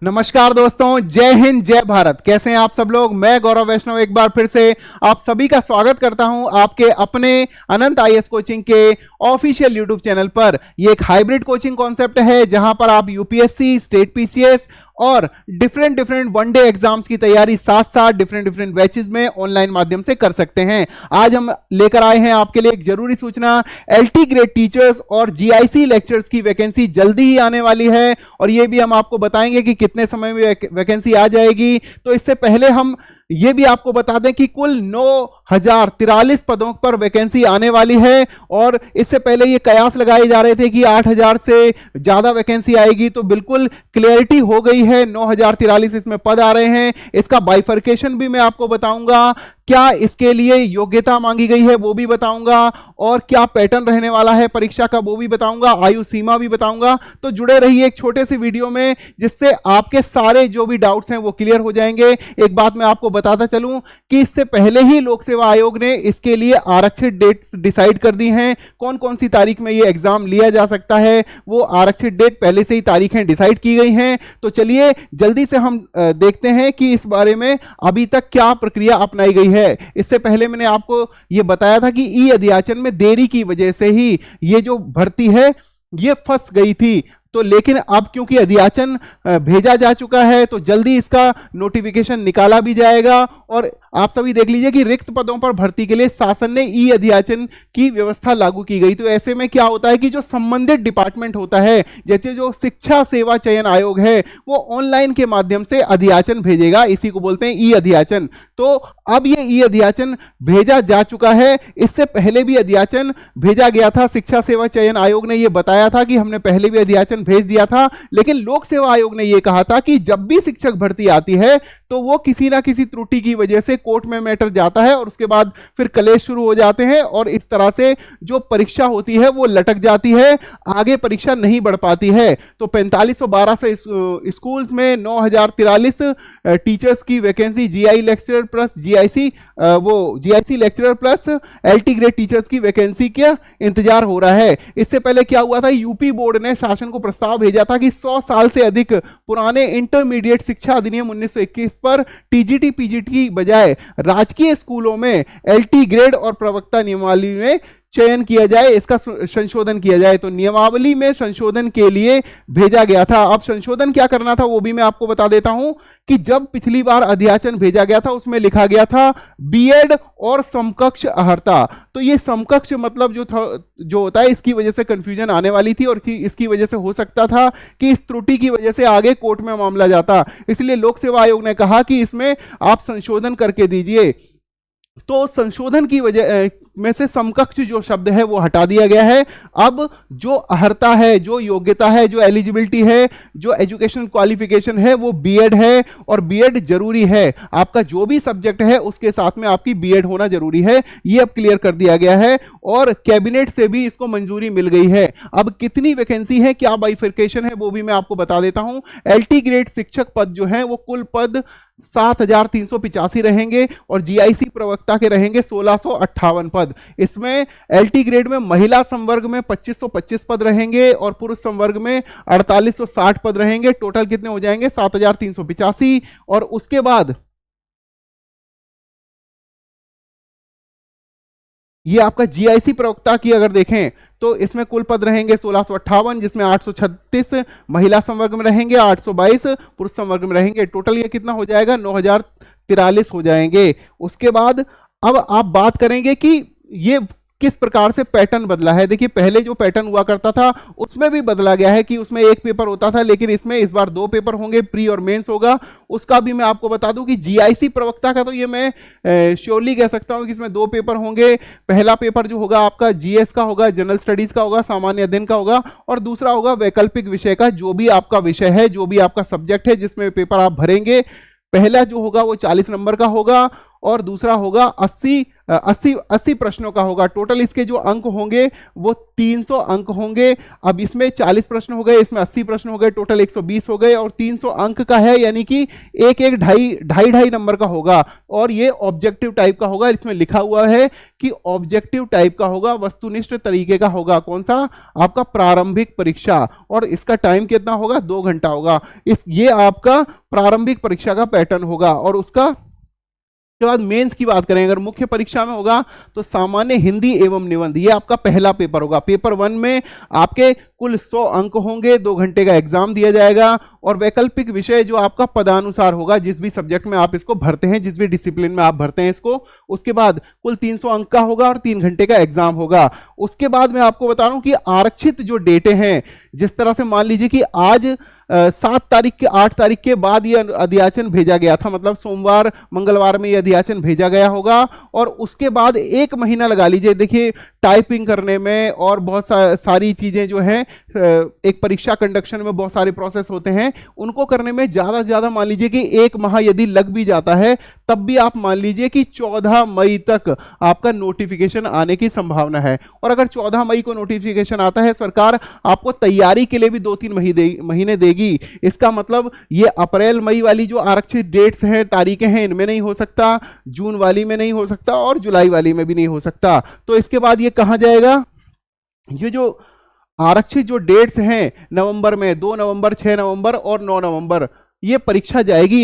नमस्कार दोस्तों, जय हिंद जय भारत। कैसे हैं आप सब लोग। मैं गौरव वैष्णव एक बार फिर से आप सभी का स्वागत करता हूं आपके अपने अनंत आईएएस कोचिंग के ऑफिशियल यूट्यूब चैनल पर। ये एक हाइब्रिड कोचिंग कॉन्सेप्ट है जहां पर आप यूपीएससी, स्टेट पीसीएस और डिफरेंट वनडे एग्जाम्स की तैयारी साथ साथ डिफरेंट बैचेस में ऑनलाइन माध्यम से कर सकते हैं। आज हम लेकर आए हैं आपके लिए एक जरूरी सूचना। एलटी ग्रेड टीचर्स और जीआईसी लेक्चर्स की वैकेंसी जल्दी ही आने वाली है और ये भी हम आपको बताएंगे कि कितने समय में वैकेंसी आ जाएगी। तो इससे पहले हम ये भी आपको बता दें कि कुल 9043 पदों पर वैकेंसी आने वाली है और इससे पहले ये कयास लगाए जा रहे थे कि 8000 से ज्यादा वैकेंसी आएगी। तो बिल्कुल क्लियरिटी हो गई है, 9043 इसमें पद आ रहे हैं। इसका बाइफर्केशन भी मैं आपको बताऊंगा, क्या इसके लिए योग्यता मांगी गई है वो भी बताऊंगा और क्या पैटर्न रहने वाला है परीक्षा का वो भी बताऊंगा, आयु सीमा भी बताऊंगा। तो जुड़े रहिए एक छोटे से वीडियो में जिससे आपके सारे जो भी डाउट्स हैं वो क्लियर हो जाएंगे। एक बात मैं आपको बताता चलूं कि इससे पहले ही लोक सेवा आयोग ने इसके लिए आरक्षित डेट्स डिसाइड कर दी हैं। कौन कौन सी तारीख में ये एग्जाम लिया जा सकता है वो आरक्षित डेट पहले से ही तारीखें डिसाइड की गई हैं। तो चलिए जल्दी से हम देखते हैं कि इस बारे में अभी तक क्या प्रक्रिया अपनाई गई है। इससे पहले मैंने आपको यह बताया था कि ई अध्याचन में देरी की वजह से ही ये जो भर्ती है ये फंस गई थी। तो लेकिन अब क्योंकि अध्याचन भेजा जा चुका है तो जल्दी इसका नोटिफिकेशन निकाला भी जाएगा और आप सभी देख लीजिए कि रिक्त पदों पर भर्ती के लिए शासन ने ई अध्याचन की व्यवस्था लागू की गई। तो ऐसे में क्या होता है कि जो संबंधित डिपार्टमेंट होता है, जैसे जो शिक्षा सेवा चयन आयोग है, वो ऑनलाइन के माध्यम से अध्याचन भेजेगा। इसी को बोलते हैं ई अध्याचन। तो अब ये ई अध्याचन भेजा जा चुका है। इससे पहले भी अध्याचन भेजा गया था। शिक्षा सेवा चयन आयोग ने यह बताया था कि हमने पहले भी अध्याचन भेज दिया था, लेकिन लोक सेवा आयोग ने यह कहा था कि जब भी शिक्षक भर्ती आती है तो वो किसी ना किसी त्रुटि की वजह से कोर्ट में मैटर जाता है और उसके बाद फिर कलेश शुरू हो जाते हैं और इस तरह से जो परीक्षा होती है वो लटक जाती है, आगे परीक्षा नहीं बढ़ पाती है। तो 4512 से स्कूल्स में 9043 टीचर्स की vacancy, GI lecturer plus GIC lecturer plus LT grade teachers की वैकेंसी का इंतजार हो रहा है। इससे पहले क्या हुआ था, यूपी बोर्ड ने शासन को प्रस्ताव भेजा था कि 100 साल से अधिक पुराने इंटरमीडिएट शिक्षा अधिनियम 1921 पर टीजीटी पीजीटी की बजाय राजकीय स्कूलों में एलटी ग्रेड और प्रवक्ता नियमावली में चयन किया जाए, इसका संशोधन किया जाए। तो नियमावली में संशोधन के लिए भेजा गया था। अब संशोधन क्या करना था वो भी मैं आपको बता देता हूं कि जब पिछली बार अध्याचन भेजा गया था उसमें लिखा गया था बीएड और समकक्ष अर्हता। तो ये समकक्ष मतलब जो होता है, इसकी वजह से कंफ्यूजन आने वाली थी और इसकी वजह से हो सकता था कि इस त्रुटि की वजह से आगे कोर्ट में मामला जाता। इसलिए लोक सेवा आयोग ने कहा कि इसमें आप संशोधन करके दीजिए। तो संशोधन की वजह में से समकक्ष जो शब्द है वो हटा दिया गया है। अब जो अर्हता है, जो योग्यता है, जो एलिजिबिलिटी है, जो एजुकेशन क्वालिफिकेशन है वो बीएड है और बीएड जरूरी है। आपका जो भी सब्जेक्ट है उसके साथ में आपकी बीएड होना जरूरी है। ये अब क्लियर कर दिया गया है और कैबिनेट से भी इसको मंजूरी मिल गई है। अब कितनी वैकेंसी है, क्या बाइफर्केशन है वो भी मैं आपको बता देता हूं। एलटी ग्रेड शिक्षक पद जो है वो कुल पद 7385 रहेंगे और जीआईसी प्रवक्ता के रहेंगे 1658 पद। इसमें एलटी ग्रेड में महिला संवर्ग में 2525 पद रहेंगे और पुरुष संवर्ग में 4860 पद रहेंगे। टोटल कितने हो जाएंगे, 7385। और उसके बाद ये आपका जीआईसी प्रवक्ता की अगर देखें तो इसमें कुल पद रहेंगे 1658, जिसमें 836 महिला संवर्ग में रहेंगे, 822 पुरुष संवर्ग में रहेंगे। टोटल ये कितना हो जाएगा, 9043 हो जाएंगे। उसके बाद अब आप बात करेंगे कि ये किस प्रकार से पैटर्न बदला है। देखिए पहले जो पैटर्न हुआ करता था उसमें भी बदला गया है कि उसमें एक पेपर होता था, लेकिन इसमें इस बार 2 पेपर होंगे, प्री और मेंस होगा। उसका भी मैं आपको बता दूं कि जीआईसी प्रवक्ता का तो ये मैं श्योरली कह सकता हूं कि इसमें 2 पेपर होंगे। पहला पेपर जो होगा आपका जीएस का होगा, जनरल स्टडीज का होगा, सामान्य अध्ययन का होगा, और दूसरा होगा वैकल्पिक विषय का, जो भी आपका विषय है, जो भी आपका सब्जेक्ट है जिसमें पेपर आप भरेंगे। पहला जो होगा वो 40 नंबर का होगा और दूसरा होगा 80 प्रश्नों का होगा। टोटल इसके जो अंक होंगे वो 300 अंक होंगे। अब इसमें 40 प्रश्न हो गए, इसमें 80 प्रश्न हो गए, टोटल 120 हो गए और 300 अंक का है, यानी कि एक एक ढाई नंबर का होगा और ये ऑब्जेक्टिव टाइप का होगा। इसमें लिखा हुआ है कि ऑब्जेक्टिव टाइप का होगा, वस्तुनिष्ठ तरीके का होगा। कौन सा? आपका प्रारंभिक परीक्षा। और इसका टाइम कितना होगा? 2 घंटा होगा। ये आपका प्रारंभिक परीक्षा का पैटर्न होगा। और उसका के बाद मेंस की बात करें, अगर मुख्य परीक्षा में होगा तो सामान्य हिंदी एवं निबंध, ये आपका पहला पेपर होगा। पेपर 1 में आपके कुल 100 अंक होंगे, 2 घंटे का एग्जाम दिया जाएगा। और वैकल्पिक विषय जो आपका पदानुसार होगा, जिस भी सब्जेक्ट में आप इसको भरते हैं, जिस भी डिसिप्लिन में आप भरते हैं इसको, उसके बाद कुल 300 अंक का होगा और 3 घंटे का एग्जाम होगा। उसके बाद मैं आपको बता रहा हूं कि आरक्षित जो डेटे हैं, जिस तरह से मान लीजिए कि आज 7 तारीख के 8 तारीख के बाद ये अध्याचन भेजा गया था, मतलब सोमवार मंगलवार में ये अध्याचन भेजा गया होगा और उसके बाद 1 महीना लगा लीजिए। देखिए टाइपिंग करने में और बहुत सारी चीजें जो हैं, एक परीक्षा कंडक्शन में बहुत सारे प्रोसेस होते हैं, उनको करने में ज्यादा से ज्यादा मान लीजिए कि 1 माह यदि लग भी जाता है, तब भी आप मान लीजिए कि 14 मई तक आपका नोटिफिकेशन आने की संभावना है। और अगर 14 मई को नोटिफिकेशन आता है, सरकार आपको तैयारी के लिए भी 2-3 महीने देगी। इसका मतलब ये अप्रैल मई वाली जो आरक्षित डेट्स हैं, तारीखें हैं, इनमें नहीं हो सकता, जून वाली में नहीं हो सकता और जुलाई वाली में भी नहीं हो सकता। तो इसके बाद ये कहां जाएगा? ये जो आरक्षित जो डेट्स हैं नवंबर में, 2 नवंबर, 6 नवंबर और 9 नवंबर, ये परीक्षा जाएगी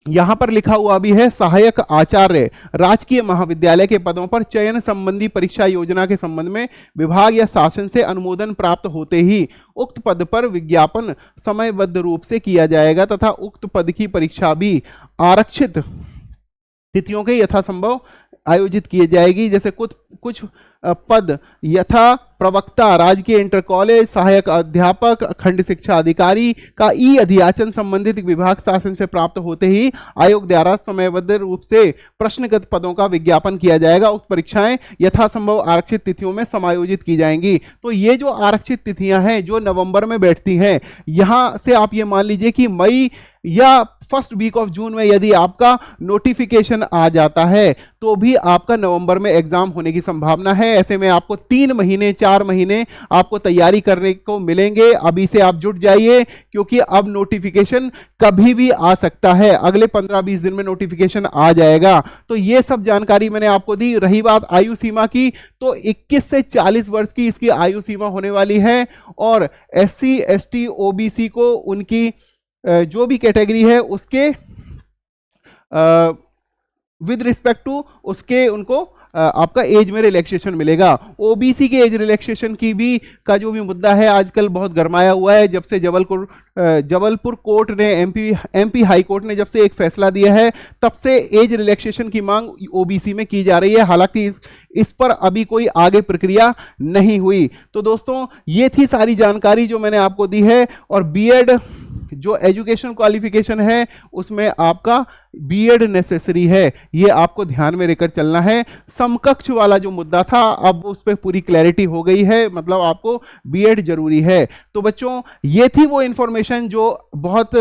यहां पर लिखा हुआ भी है, सहायक आचार्य राजकीय महाविद्यालय के पदों पर चयन संबंधी परीक्षा योजना के संबंध में विभाग या शासन से अनुमोदन प्राप्त होते ही उक्त पद पर विज्ञापन समयबद्ध रूप से किया जाएगा तथा उक्त पद की परीक्षा भी आरक्षित तिथियों के यथासंभव आयोजित की जाएगी। जैसे कुछ पद यथा प्रवक्ता, राजकीय इंटर कॉलेज, सहायक अध्यापक, खंड शिक्षा अधिकारी का ई अध्याचन संबंधित विभाग शासन से प्राप्त होते ही आयोग द्वारा समयबद्ध रूप से प्रश्नगत पदों का विज्ञापन किया जाएगा। उक्त परीक्षाएं यथासंभव आरक्षित तिथियों में समायोजित की जाएंगी। तो ये जो आरक्षित तिथियां हैं जो नवंबर में बैठती हैं, यहां से आप ये मान लीजिए कि मई या फर्स्ट वीक ऑफ जून में यदि आपका नोटिफिकेशन आ जाता है तो भी आपका नवंबर में एग्जाम होने की संभावना है। ऐसे में आपको 3 महीने 4 महीने आपको तैयारी करने को मिलेंगे। अभी से आप जुट जाइए, क्योंकि अब नोटिफिकेशन कभी भी आ सकता है, अगले 15-20 दिन में नोटिफिकेशन आ जाएगा। तो ये सब जानकारी मैंने आपको दी। रही बात आयु सीमा की, तो 21 से 40 वर्ष की इसकी आयु सीमा होने वाली है और SC ST OBC को उनकी जो भी कैटेगरी है उसके विद रिस्पेक्ट टू उसके उनको आपका एज में रिलैक्सेशन मिलेगा। ओबीसी के एज रिलैक्सेशन की भी का जो भी मुद्दा है आजकल बहुत गरमाया हुआ है, जब से जबलपुर कोर्ट ने एमपी हाई कोर्ट ने जब से एक फैसला दिया है, तब से एज रिलैक्सेशन की मांग ओबीसी में की जा रही है। हालांकि इस पर अभी कोई आगे प्रक्रिया नहीं हुई। तो दोस्तों ये थी सारी जानकारी जो मैंने आपको दी है। और बीएड जो एजुकेशन क्वालिफिकेशन है उसमें आपका बीएड नेसेसरी है, ये आपको ध्यान में रखकर चलना है। समकक्ष वाला जो मुद्दा था अब उस पर पूरी क्लैरिटी हो गई है, मतलब आपको बीएड जरूरी है। तो बच्चों ये थी वो इंफॉर्मेशन जो बहुत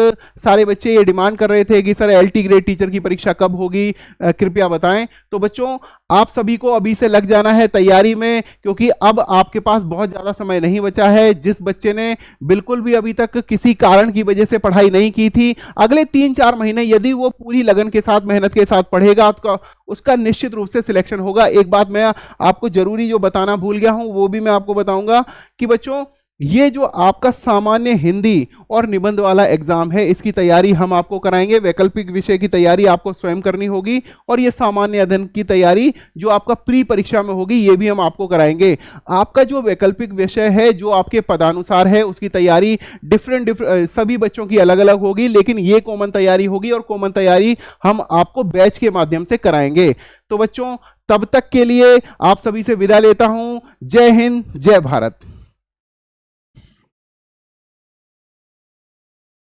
सारे बच्चे ये डिमांड कर रहे थे कि सर एलटी ग्रेड टीचर की परीक्षा कब होगी, कृपया बताएं। तो बच्चों आप सभी को अभी से लग जाना है तैयारी में, क्योंकि अब आपके पास बहुत ज्यादा समय नहीं बचा है। जिस बच्चे ने बिल्कुल भी अभी तक किसी कारण की वजह से पढ़ाई नहीं की थी, अगले 3-4 महीने यदि वो पूरी लगन के साथ मेहनत के साथ पढ़ेगा तो उसका निश्चित रूप से सिलेक्शन होगा। एक बात मैं आपको जरूरी जो बताना भूल गया हूं वो भी मैं आपको बताऊंगा कि बच्चों ये जो आपका सामान्य हिंदी और निबंध वाला एग्जाम है इसकी तैयारी हम आपको कराएंगे। वैकल्पिक विषय की तैयारी आपको स्वयं करनी होगी और ये सामान्य अध्ययन की तैयारी जो आपका प्री परीक्षा में होगी ये भी हम आपको कराएंगे। आपका जो वैकल्पिक विषय है जो आपके पदानुसार है उसकी तैयारी डिफरेंट सभी बच्चों की अलग अलग होगी, लेकिन ये कॉमन तैयारी होगी और कॉमन तैयारी हम आपको बैच के माध्यम से कराएंगे। तो बच्चों तब तक के लिए आप सभी से विदा लेता हूं। जय हिंद, जय भारत।